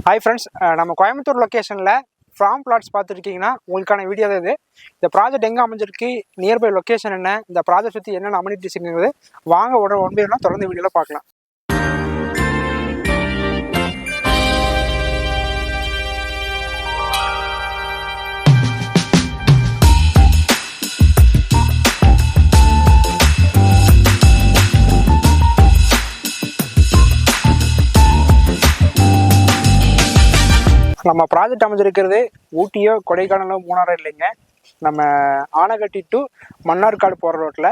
Hi friends, நம்ம கோயம்புத்தூர் லொக்கேஷனில் form plots பார்த்துருக்கீங்கன்னா உங்களுக்கான வீடியோ தான் இது. இந்த ப்ராஜெக்ட் எங்கே அமைஞ்சிருக்கு, நியர்பை லொக்கேஷன் என்ன, இந்த ப்ராஜெக்ட் சுற்றி என்னென்ன அம்யூனிட்டிஸ்ங்கிறது வாங்க ஒன் பை ஒன்னாக தொடர்ந்து வீடியோவில் பார்க்கலாம். நம்ம ப்ராஜெக்ட் அமைஞ்சிருக்கிறது ஊட்டியோ கொடைக்கானலோ மூணாரோ இல்லைங்க, நம்ம ஆனகட்டி டு மன்னார்காடு போகிற ரோட்டில்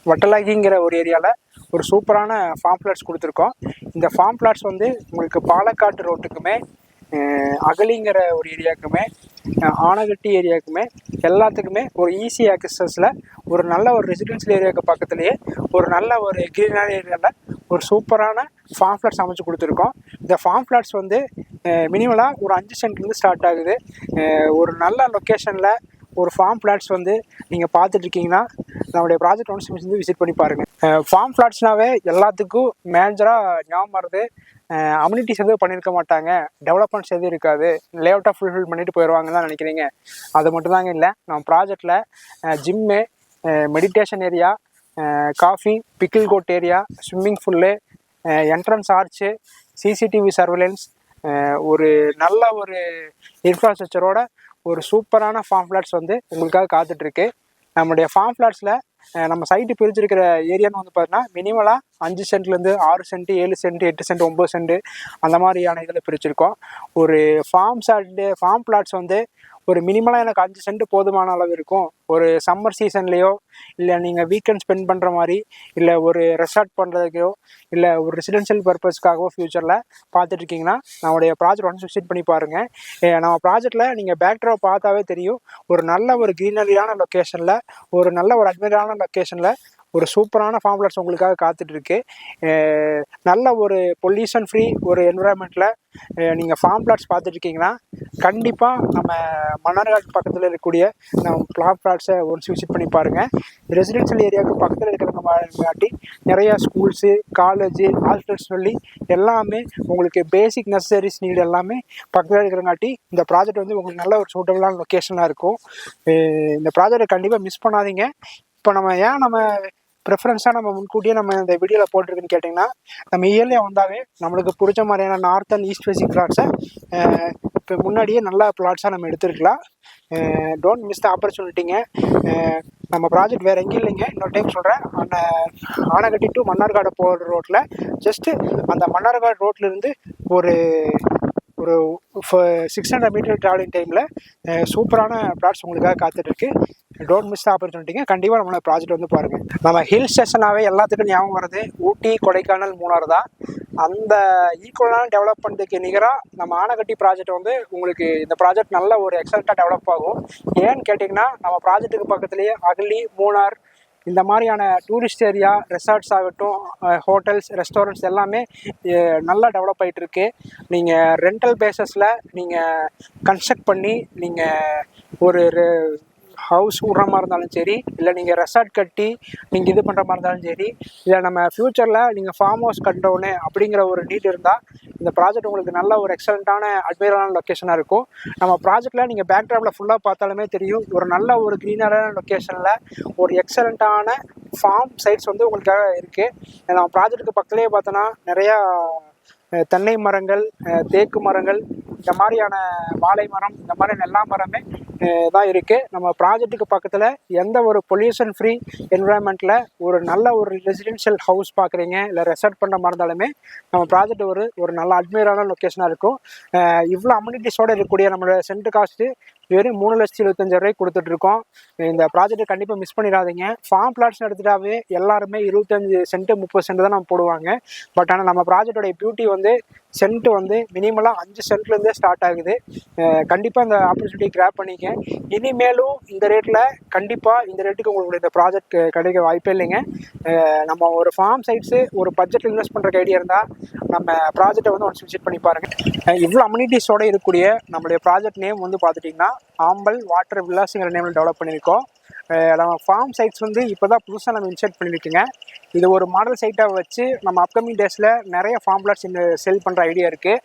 வட்டலாகிங்கிற ஒரு ஏரியாவில் ஒரு சூப்பரான ஃபார்ம் பிளாட்ஸ் கொடுத்துருக்கோம். இந்த ஃபார்ம் பிளாட்ஸ் வந்து உங்களுக்கு பாலக்காட்டு ரோட்டுக்குமே அகலிங்கிற ஒரு ஏரியாவுக்குமே ஆனகட்டி ஏரியாவுக்குமே எல்லாத்துக்குமே ஒரு ஈஸி ஆக்சஸில் ஒரு நல்ல ஒரு ரெசிடென்ஷியல் ஏரியாவுக்கு பக்கத்துலேயே ஒரு நல்ல ஒரு கிரீனரி ஏரியாவில் ஒரு சூப்பரான ஃபார்ம் ஃப்ளாட்ஸ் அமைச்சு கொடுத்துருக்கோம். இந்த ஃபார்ம் ஃப்ளாட்ஸ் வந்து மினிமலாக ஒரு 5 சென்ட்லேருந்து ஸ்டார்ட் ஆகுது. ஒரு நல்ல லொக்கேஷனில் ஒரு ஃபார்ம் ஃப்ளாட்ஸ் வந்து நீங்கள் பார்த்துட்ருக்கீங்கன்னா நம்மளுடைய ப்ராஜெக்ட் ஒன்ஸ் வந்து விசிட் பண்ணி பாருங்கள். ஃபார்ம் ஃப்ளாட்ஸ்னாவே எல்லாத்துக்கும் மேஜராக ஞாபகம் வருது, அம்யூனிட்டிஸ் எதுவும் பண்ணியிருக்க மாட்டாங்க, டெவலப்மெண்ட்ஸ் எதுவும் இருக்காது, லேஅவுட்டாக ஃபுல்ஃபில் பண்ணிட்டு போயிடுவாங்கன்னு தான் நினைக்கிறீங்க. அது மட்டும் தாங்க இல்லை, நம்ம ப்ராஜெக்டில் gym, meditation area, coffee, pickle court area, swimming pool, entrance arch, CCTV surveillance, ஒரு நல்ல ஒரு இன்ஃப்ராஸ்ட்ரக்சரோட ஒரு சூப்பரான ஃபார்ம் ஃப்ளாட்ஸ் வந்து உங்களுக்காக காத்துட்ருக்கு. நம்மளுடைய ஃபார்ம் ஃப்ளாட்ஸில் நம்ம சைட்டு பிரிச்சிருக்கிற ஏரியான்னு வந்து பார்த்தீங்கன்னா மினிமலாக 5 சென்ட்லேருந்து 6 சென்ட், 7 சென்ட், 8 சென்ட், 9 சென்ட் அந்த மாதிரியான இதில் பிரிச்சிருக்கோம். ஒரு ஃபார்ம் பிளாட்ஸ் வந்து ஒரு மினிமலாக எனக்கு 5 சென்ட் போதுமான அளவு இருக்கும். ஒரு சம்மர் சீசன்லேயோ இல்லை நீங்கள் வீக்கெண்ட் ஸ்பெண்ட் பண்ணுற மாதிரி, இல்லை ஒரு ரெசார்ட் பண்ணுறதுக்கோ, இல்லை ஒரு ரெசிடென்ஷியல் பர்பஸ்க்காகவோ ஃப்யூச்சரில் பார்த்துட்ருக்கீங்கன்னா நம்மளுடைய ப்ராஜெக்ட் ஒன்ஸ் விசிட் பண்ணி பாருங்கள். நம்ம ப்ராஜெக்டில் நீங்கள் பேக்ட்ராப் பார்த்தாவே தெரியும், ஒரு நல்ல ஒரு க்ரீனரியான லொக்கேஷனில், ஒரு நல்ல ஒரு அட்மைரான லொக்கேஷனில் ஒரு சூப்பரான ஃபார்ம் பிளாட்ஸ் உங்களுக்காக காத்துட்ருக்கு. நல்ல ஒரு பொல்யூஷன் ஃப்ரீ ஒரு என்விரான்மெண்ட்டில் நீங்கள் ஃபார்ம் பிளாட்ஸ் பார்த்துட்ருக்கீங்கன்னா கண்டிப்பாக நம்ம மன்னார்காடு பக்கத்தில் இருக்கக்கூடிய நம்ம ஃபார்ம் பிளாட்ஸை ஒன்ஸ் விசிட் பண்ணி பாருங்கள். ரெசிடென்ஷியல் ஏரியாவுக்கு பக்கத்தில் இருக்கிறவங்காட்டி நிறையா ஸ்கூல்ஸு, காலேஜு, ஹாஸ்பிட்டல்ஸ் சொல்லி எல்லாமே உங்களுக்கு பேசிக் நெசசரிஸ் நீடு எல்லாமே பக்கத்தில் இருக்கிறங்காட்டி இந்த ப்ராஜெக்ட் வந்து உங்களுக்கு நல்ல ஒரு சூட்டபிளான லொக்கேஷனாக இருக்கும். இந்த ப்ராஜெக்டை கண்டிப்பாக மிஸ் பண்ணாதீங்க. இப்போ நம்ம ப்ரிஃபரன்ஸாக நம்ம முன்கூட்டியே நம்ம இந்த வீடியோவில் போட்டிருக்குன்னு கேட்டிங்கன்னா, நம்ம இயர்லியாக வந்தாவே நம்மளுக்கு பிடிச்ச மாதிரியான நார்த் அண்ட் ஈஸ்ட் ஃபேசிங் பிளாட்ஸை இப்போ முன்னாடியே நல்ல பிளாட்ஸாக நம்ம எடுத்துருக்கலாம். டோன்ட் மிஸ் த ஆப்பர்ச்சுனிட்டிங்க. நம்ம ப்ராஜெக்ட் வேறு எங்கேயும் இல்லைங்க, இன்னொரு டைம் சொல்கிறேன். அந்த ஆனகட்டி டு மன்னார்காடு போகிற ரோட்டில் ஜஸ்ட்டு அந்த மன்னார்காடு ரோட்லேருந்து ஒரு 600 மீட்டர் ட்ராவலிங் டைமில் சூப்பரான பிளாட்ஸ் உங்களுக்காக காத்துட்ருக்கு. டோன்ட் மிஸ் ஆப்பர்ச்சுனிட்டிங்க. கண்டிப்பாக நம்மளோட ப்ராஜெக்ட் வந்து பாருங்கள். நம்ம ஹில் ஸ்டேஷனாகவே எல்லாத்துக்கும் ஞாபகம் வருது ஊட்டி, கொடைக்கானல், மூணாறு தான். அந்த ஈக்குவலான டெவலப்மெண்ட்டுக்கு நிகராக நம்ம ஆனகட்டி ப்ராஜெக்ட் வந்து உங்களுக்கு இந்த ப்ராஜெக்ட் நல்ல ஒரு எக்ஸலண்ட்டாக டெவலப் ஆகும். ஏன்னு கேட்டிங்கன்னா நம்ம ப்ராஜெக்ட்டுக்கு பக்கத்துலேயே அகலி, மூணார் இந்த மாதிரியான டூரிஸ்ட் ஏரியா, ரெசார்ட்ஸ் ஆகட்டும், ஹோட்டல்ஸ், ரெஸ்டாரண்ட்ஸ் எல்லாமே நல்லா டெவலப் ஆகிட்டு இருக்கு. நீங்கள் ரெண்டல் பேஸஸில் நீங்கள் கன்ஸ்ட்ரக்ட் பண்ணி நீங்கள் ஒரு ஹவுஸ் விட்ற மாதிரி இருந்தாலும் சரி, இல்லை நீங்கள் ரெசார்ட் கட்டி நீங்கள் இது பண்ணுற மாதிரி இருந்தாலும் சரி, இல்லை நம்ம ஃப்யூச்சரில் நீங்கள் ஃபார்ம் ஹவுஸ் கட்டோன்னு அப்படிங்கிற ஒரு நீட் இருந்தால் இந்த ப்ராஜெக்ட் உங்களுக்கு நல்ல ஒரு எக்ஸலண்ட்டான அட்மைரான லொக்கேஷனாக இருக்கும். நம்ம ப்ராஜெக்டில் நீங்கள் பேக்ட்ராப்பில் ஃபுல்லாக பார்த்தாலுமே தெரியும், ஒரு நல்ல ஒரு க்ரீனரான லொக்கேஷனில் ஒரு எக்ஸலண்ட்டான ஃபார்ம் சைட்ஸ் வந்து உங்களுக்காக இருக்குது. நம்ம ப்ராஜெக்ட்டுக்கு பக்கத்துலேயே பார்த்தோன்னா நிறையா தென்னை மரங்கள், தேக்கு மரங்கள், இந்த மாதிரியான வாழை மரம், இந்த மாதிரியான எல்லா மரமே தான் இருக்குது. நம்ம ப்ராஜெக்ட்டுக்கு பக்கத்தில் எந்த ஒரு பொல்யூஷன் ஃப்ரீ என்விரான்மெண்ட்டில் ஒரு நல்ல ஒரு ரெசிடென்ஷியல் ஹவுஸ் பார்க்குறீங்க, இல்லை ரெசார்ட் பண்ணுற மாதிரி இருந்தாலுமே நம்ம ப்ராஜெக்ட் ஒரு நல்ல அட்மைரான லொக்கேஷனாக இருக்கும். இவ்வளோ அம்யூனிட்டிஸோடு இருக்கக்கூடிய நம்மளோட சென்ட் காஸ்ட்டு வெறும் 3,75,000 கொடுத்துட்ருக்கோம். இந்த ப்ராஜெக்டை கண்டிப்பாக மிஸ் பண்ணிடாதீங்க. ஃபார்ம் பிளாட்ஸ் எடுத்துட்டாவே எல்லாருமே 25 சென்ட் 30 சென்ட் தான் நம்ம போடுவாங்க. பட் ஆனால் நம்ம ப்ராஜெக்டோடைய பியூட்டி வந்து சென்ட் வந்து மினிமலாக 5 சென்ட்லேருந்தே ஸ்டார்ட் ஆகுது. கண்டிப்பாக இந்த ஆப்பர்ச்சுனிட்டி கிராப் பண்ணிக்க. இனிமேலும் இந்த ரேட்டில் கண்டிப்பாக இந்த ரேட்டுக்கு உங்களுக்கு இந்த ப்ராஜெக்ட் கிடைக்க வாய்ப்பே இல்லைங்க. நம்ம ஒரு ஃபார்ம் சைட்ஸு ஒரு பட்ஜெட்டில் இன்வெஸ்ட் பண்ணுற ஐடியா இருந்தால் நம்ம ப்ராஜெக்டை வந்து ஒன்ஸ் விசிட் பண்ணி பாருங்கள். இவ்வளோ அம்யூனிட்டிஸோடு இருக்கக்கூடிய நம்மளுடைய ப்ராஜெக்ட் நேம் வந்து பார்த்துட்டிங்கன்னா ஆம்பல் வாட்டர் வில்லாஸுங்கிற நேமில் டெவலப் பண்ணியிருக்கோம். நம்ம ஃபார்ம் சைட்ஸ் வந்து இப்போ தான் புதுசாக நம்ம இன்சர்ட் பண்ணியிருக்கோங்க. இது ஒரு மாடல் சைட்டாக வச்சு நம்ம அப்கமிங் டேஸில் நிறைய ஃபார்ம் பிளாட்ஸ் செல் பண்ணுற ஐடியா இருக்குது.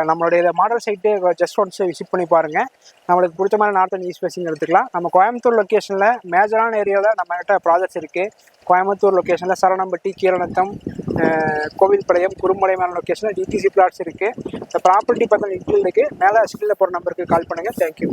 நம்மளுடைய model site just once visit பண்ணி பாருங்கள். நம்மளுக்கு பிடிச்ச மாதிரி நார்த்தன் ஈஸ்ட் ஃபேஸிங் எடுத்துக்கலாம். நம்ம கோயம்புத்தூர் லொக்கேஷனில் மேஜரான ஏரியாவில் நம்மகிட்ட ப்ராஜெக்ட்ஸ் இருக்குது. கோயம்புத்தூர் லொக்கேஷனில் சரணம்பட்டி, கீரநத்தம், கோவில்பாளையம், குறும்பளையமான லொக்கேஷனில் டிடிசி பிளாட்ஸ் இருக்குது. இந்த ப்ராப்பர்ட்டி பற்றின டீட்டெயில் இருக்குது. மேலே ஸ்கிரீனில் போகிற நம்பருக்கு கால் பண்ணுங்கள். தேங்க்யூ.